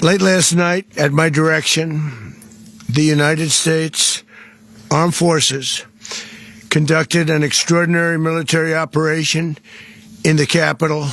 Late last night, at my direction, the United States Armed Forces conducted an extraordinary military operation in the capital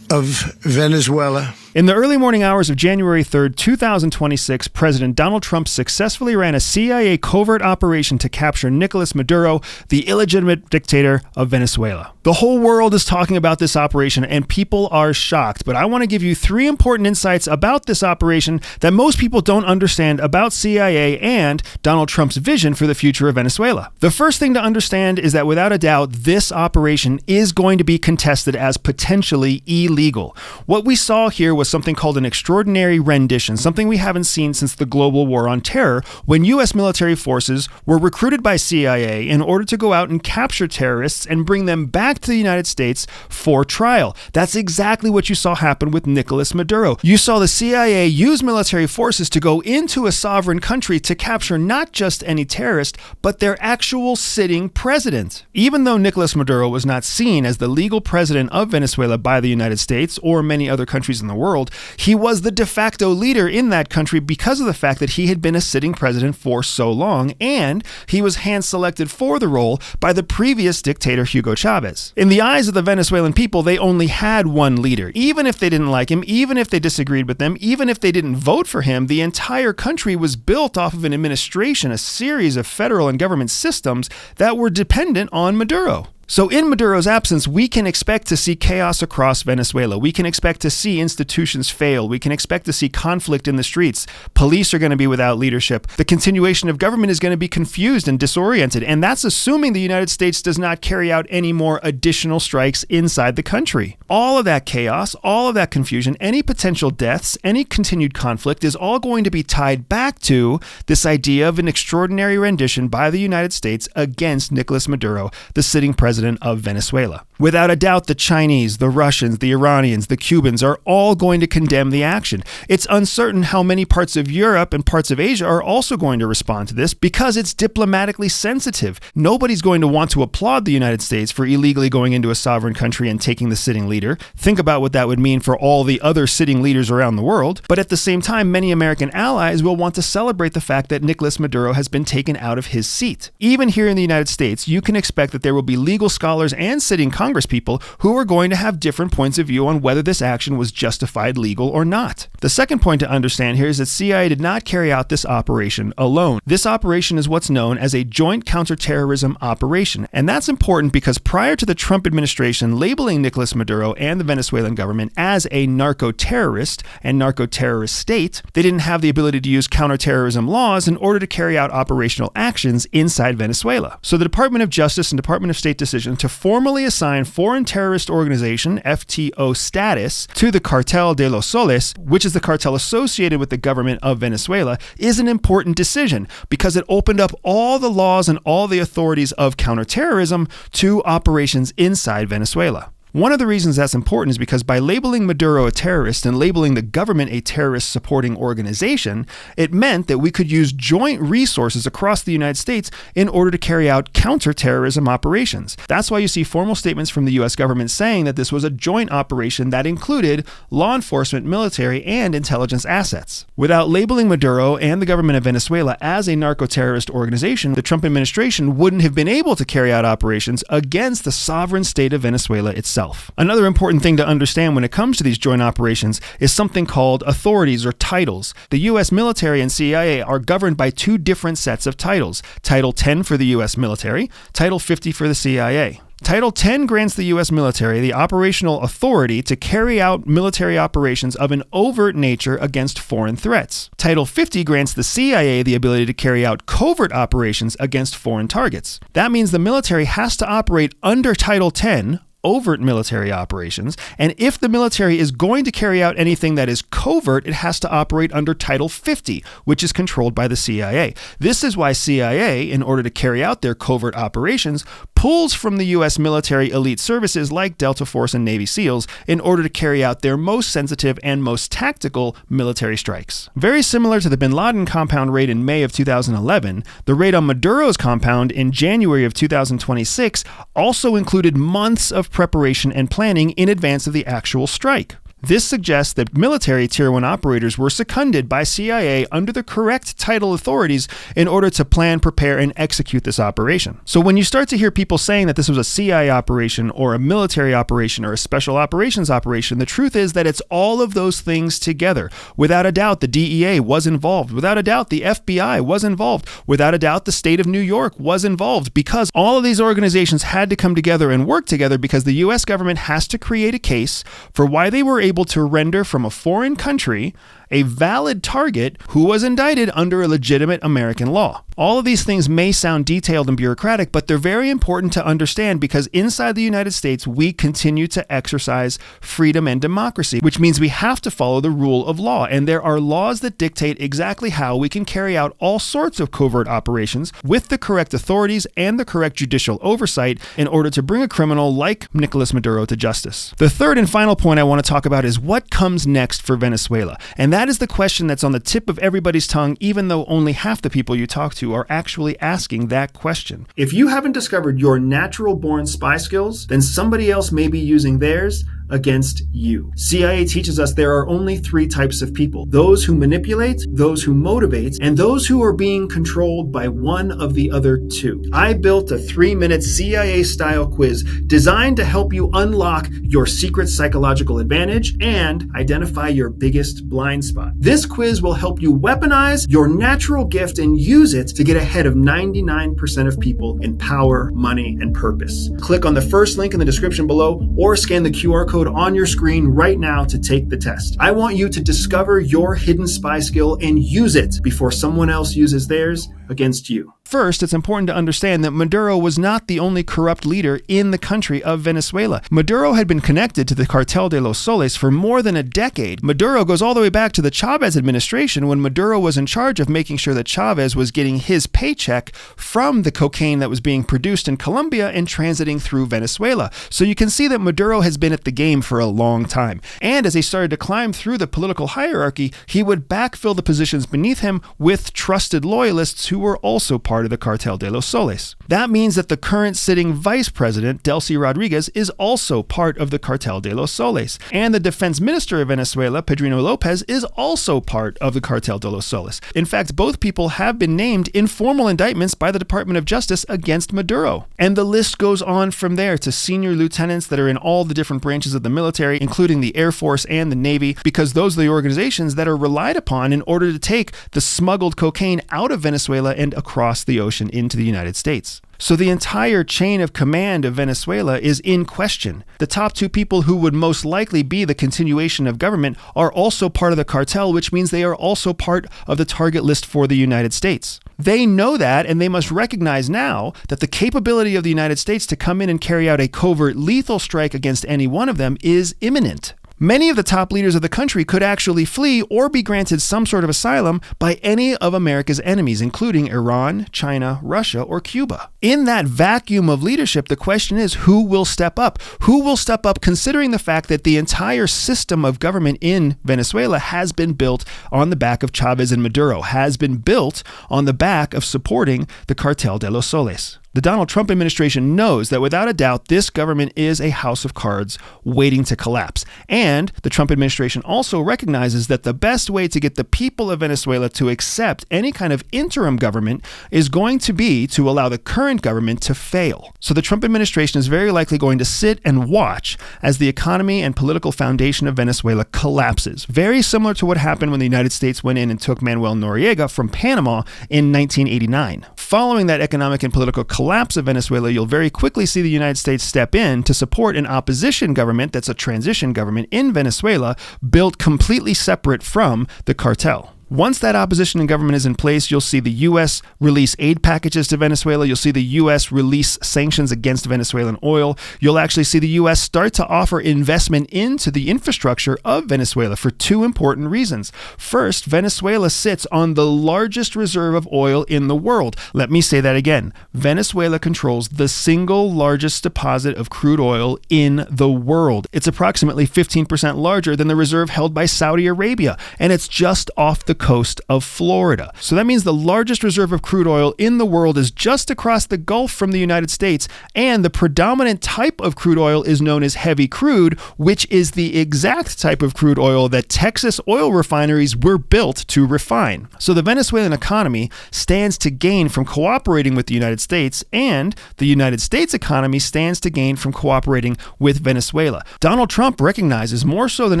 of Venezuela. In the early morning hours of January 3rd, 2026, President Donald Trump successfully ran a CIA covert operation to capture Nicolás Maduro, the illegitimate dictator of Venezuela. The whole world is talking about this operation and people are shocked, but I want to give you 3 important insights about this operation that most people don't understand about CIA and Donald Trump's vision for the future of Venezuela. The first thing to understand is that without a doubt, this operation is going to be contested as potentially illegal. What we saw here was something called an extraordinary rendition, something we haven't seen since the global war on terror, when U.S. military forces were recruited by CIA in order to go out and capture terrorists and bring them back to the United States for trial. That's exactly what you saw happen with Nicolás Maduro. You saw the CIA use military forces to go into a sovereign country to capture not just any terrorist, but their actual sitting president. Even though Nicolás Maduro was not seen as the legal president of Venezuela by the United States or many other countries in the world, he was the de facto leader in that country because of the fact that he had been a sitting president for so long, and he was hand-selected for the role by the previous dictator Hugo Chavez. In the eyes of the Venezuelan people, they only had one leader. Even if they didn't like him, even if they disagreed with them, even if they didn't vote for him, the entire country was built off of an administration, a series of federal and government systems that were dependent on Maduro. So in Maduro's absence, we can expect to see chaos across Venezuela. We can expect to see institutions fail. We can expect to see conflict in the streets. Police are going to be without leadership. The continuation of government is going to be confused and disoriented. And that's assuming the United States does not carry out any more additional strikes inside the country. All of that chaos, all of that confusion, any potential deaths, any continued conflict is all going to be tied back to this idea of an extraordinary rendition by the United States against Nicolás Maduro, the sitting president of Venezuela. Without a doubt, the Chinese, the Russians, the Iranians, the Cubans are all going to condemn the action. It's uncertain how many parts of Europe and parts of Asia are also going to respond to this because it's diplomatically sensitive. Nobody's going to want to applaud the United States for illegally going into a sovereign country and taking the sitting leader. Think about what that would mean for all the other sitting leaders around the world. But at the same time, many American allies will want to celebrate the fact that Nicolás Maduro has been taken out of his seat. Even here in the United States, you can expect that there will be legal scholars and sitting congresspeople who are going to have different points of view on whether this action was justified, legal, or not. The second point to understand here is that CIA did not carry out this operation alone. This operation is what's known as a joint counterterrorism operation, and that's important because prior to the Trump administration labeling Nicolás Maduro and the Venezuelan government as a narco-terrorist and narco-terrorist state, they didn't have the ability to use counterterrorism laws in order to carry out operational actions inside Venezuela. So the Department of Justice and Department of State decision to formally assign Foreign Terrorist Organization, FTO status, to the Cartel de los Soles, which is the cartel associated with the government of Venezuela, is an important decision because it opened up all the laws and all the authorities of counterterrorism to operations inside Venezuela. One of the reasons that's important is because by labeling Maduro a terrorist and labeling the government a terrorist-supporting organization, it meant that we could use joint resources across the United States in order to carry out counterterrorism operations. That's why you see formal statements from the U.S. government saying that this was a joint operation that included law enforcement, military, and intelligence assets. Without labeling Maduro and the government of Venezuela as a narco-terrorist organization, the Trump administration wouldn't have been able to carry out operations against the sovereign state of Venezuela itself. Another important thing to understand when it comes to these joint operations is something called authorities or titles. The U.S. military and CIA are governed by 2 different sets of titles. Title 10 for the U.S. military, Title 50 for the CIA. Title 10 grants the U.S. military the operational authority to carry out military operations of an overt nature against foreign threats. Title 50 grants the CIA the ability to carry out covert operations against foreign targets. That means the military has to operate under Title 10, overt military operations, and if the military is going to carry out anything that is covert, it has to operate under Title 50, which is controlled by the CIA. This is why CIA, in order to carry out their covert operations, pulls from the U.S. military elite services like Delta Force and Navy SEALs in order to carry out their most sensitive and most tactical military strikes. Very similar to the bin Laden compound raid in May of 2011, the raid on Maduro's compound in January of 2026 also included months of preparation and planning in advance of the actual strike. This suggests that military Tier 1 operators were seconded by CIA under the correct title authorities in order to plan, prepare, and execute this operation. So when you start to hear people saying that this was a CIA operation or a military operation or a special operations operation, the truth is that it's all of those things together. Without a doubt, the DEA was involved. Without a doubt, the FBI was involved. Without a doubt, the state of New York was involved, because all of these organizations had to come together and work together, because the US government has to create a case for why they were able to render from a foreign country a valid target who was indicted under a legitimate American law. All of these things may sound detailed and bureaucratic, but they're very important to understand, because inside the United States, we continue to exercise freedom and democracy, which means we have to follow the rule of law. And there are laws that dictate exactly how we can carry out all sorts of covert operations with the correct authorities and the correct judicial oversight in order to bring a criminal like Nicolás Maduro to justice. The third and final point I want to talk about is what comes next for Venezuela. And that is the question that's on the tip of everybody's tongue, even though only half the people you talk to are actually asking that question. If you haven't discovered your natural-born spy skills, then somebody else may be using theirs against you. CIA teaches us there are only three types of people: those who manipulate, those who motivate, and those who are being controlled by one of the other two. I built a 3-minute CIA-style quiz designed to help you unlock your secret psychological advantage and identify your biggest blind spot. This quiz will help you weaponize your natural gift and use it to get ahead of 99% of people in power, money, and purpose. Click on the first link in the description below or scan the QR code on your screen right now to take the test. I want you to discover your hidden spy skill and use it before someone else uses theirs against you. First, it's important to understand that Maduro was not the only corrupt leader in the country of Venezuela. Maduro had been connected to the Cartel de los Soles for more than a decade. Maduro goes all the way back to the Chavez administration, when Maduro was in charge of making sure that Chavez was getting his paycheck from the cocaine that was being produced in Colombia and transiting through Venezuela. So you can see that Maduro has been at the game for a long time. And as he started to climb through the political hierarchy, he would backfill the positions beneath him with trusted loyalists who were also part of the Cartel de los Soles. That means that the current sitting vice president, Delcy Rodriguez, is also part of the Cartel de los Soles. And the defense minister of Venezuela, Pedrino Lopez, is also part of the Cartel de los Soles. In fact, both people have been named in formal indictments by the Department of Justice against Maduro. And the list goes on from there to senior lieutenants that are in all the different branches of the military, including the Air Force and the Navy, because those are the organizations that are relied upon in order to take the smuggled cocaine out of Venezuela and across the ocean into the United States. So the entire chain of command of Venezuela is in question. The top two people who would most likely be the continuation of government are also part of the cartel, which means they are also part of the target list for the United States. They know that, and they must recognize now that the capability of the United States to come in and carry out a covert lethal strike against any one of them is imminent. Many of the top leaders of the country could actually flee or be granted some sort of asylum by any of America's enemies, including Iran, China, Russia, or Cuba. In that vacuum of leadership, the question is, who will step up? Who will step up, considering the fact that the entire system of government in Venezuela has been built on the back of Chavez and Maduro, has been built on the back of supporting the Cartel de los Soles. The Donald Trump administration knows that without a doubt, this government is a house of cards waiting to collapse. And the Trump administration also recognizes that the best way to get the people of Venezuela to accept any kind of interim government is going to be to allow the current government to fail. So the Trump administration is very likely going to sit and watch as the economy and political foundation of Venezuela collapses. Very similar to what happened when the United States went in and took Manuel Noriega from Panama in 1989. Following that economic and political collapse of Venezuela, you'll very quickly see the United States step in to support an opposition government that's a transition government in Venezuela, built completely separate from the cartel. Once that opposition and government is in place, you'll see the U.S. release aid packages to Venezuela. You'll see the U.S. release sanctions against Venezuelan oil. You'll actually see the U.S. start to offer investment into the infrastructure of Venezuela for two important reasons. First, Venezuela sits on the largest reserve of oil in the world. Let me say that again. Venezuela controls the single largest deposit of crude oil in the world. It's approximately 15% larger than the reserve held by Saudi Arabia, and it's just off the coast of Florida. So that means the largest reserve of crude oil in the world is just across the Gulf from the United States, and the predominant type of crude oil is known as heavy crude, which is the exact type of crude oil that Texas oil refineries were built to refine. So the Venezuelan economy stands to gain from cooperating with the United States, and the United States economy stands to gain from cooperating with Venezuela. Donald Trump recognizes, more so than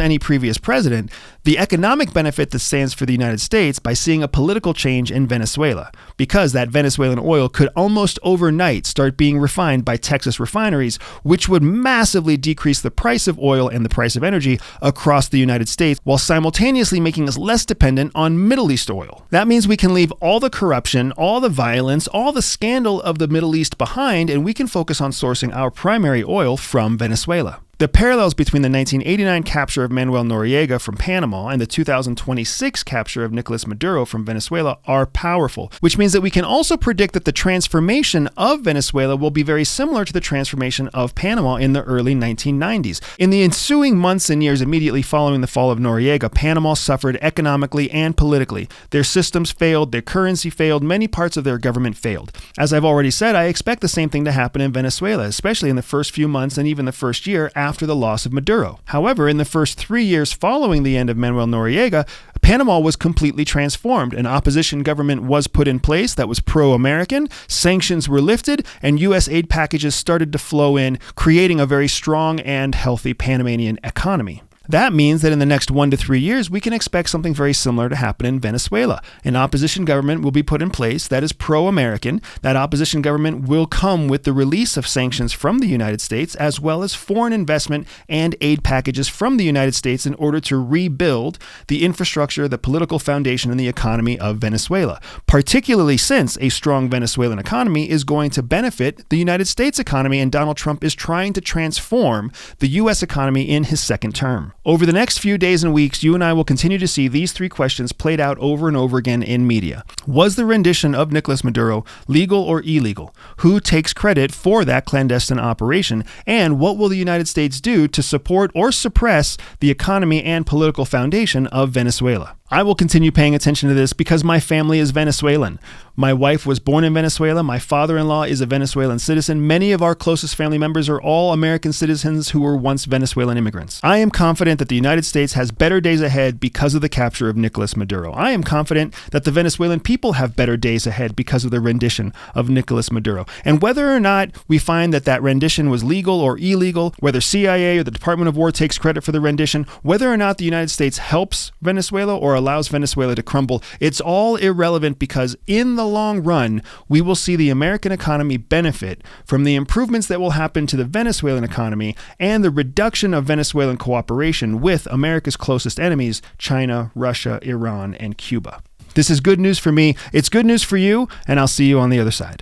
any previous president, the economic benefit that stands for the United States by seeing a political change in Venezuela, because that Venezuelan oil could almost overnight start being refined by Texas refineries, which would massively decrease the price of oil and the price of energy across the United States, while simultaneously making us less dependent on Middle East oil. That means we can leave all the corruption, all the violence, all the scandal of the Middle East behind, and we can focus on sourcing our primary oil from Venezuela. The parallels between the 1989 capture of Manuel Noriega from Panama and the 2026 capture of Nicolás Maduro from Venezuela are powerful, which means that we can also predict that the transformation of Venezuela will be very similar to the transformation of Panama in the early 1990s. In the ensuing months and years immediately following the fall of Noriega, Panama suffered economically and politically. Their systems failed, their currency failed, many parts of their government failed. As I've already said, I expect the same thing to happen in Venezuela, especially in the first few months and even the first year after the loss of Maduro. However, in the first 3 years following the end of Manuel Noriega, Panama was completely transformed. An opposition government was put in place that was pro-American, sanctions were lifted, and U.S. aid packages started to flow in, creating a very strong and healthy Panamanian economy. That means that in the next 1 to 3 years, we can expect something very similar to happen in Venezuela. An opposition government will be put in place that is pro-American. That opposition government will come with the release of sanctions from the United States, as well as foreign investment and aid packages from the United States in order to rebuild the infrastructure, the political foundation, and the economy of Venezuela, particularly since a strong Venezuelan economy is going to benefit the United States economy, and Donald Trump is trying to transform the U.S. economy in his second term. Over the next few days and weeks, you and I will continue to see these three questions played out over and over again in media. Was the rendition of Nicolás Maduro legal or illegal? Who takes credit for that clandestine operation? And what will the United States do to support or suppress the economy and political foundation of Venezuela? I will continue paying attention to this because my family is Venezuelan. My wife was born in Venezuela. My father-in-law is a Venezuelan citizen. Many of our closest family members are all American citizens who were once Venezuelan immigrants. I am confident that the United States has better days ahead because of the capture of Nicolás Maduro. I am confident that the Venezuelan people have better days ahead because of the rendition of Nicolás Maduro. And whether or not we find that that rendition was legal or illegal, whether CIA or the Department of War takes credit for the rendition, whether or not the United States helps Venezuela or allows Venezuela to crumble, it's all irrelevant, because in the long run, we will see the American economy benefit from the improvements that will happen to the Venezuelan economy and the reduction of Venezuelan cooperation with America's closest enemies, China, Russia, Iran, and Cuba. This is good news for me. It's good news for you, and I'll see you on the other side.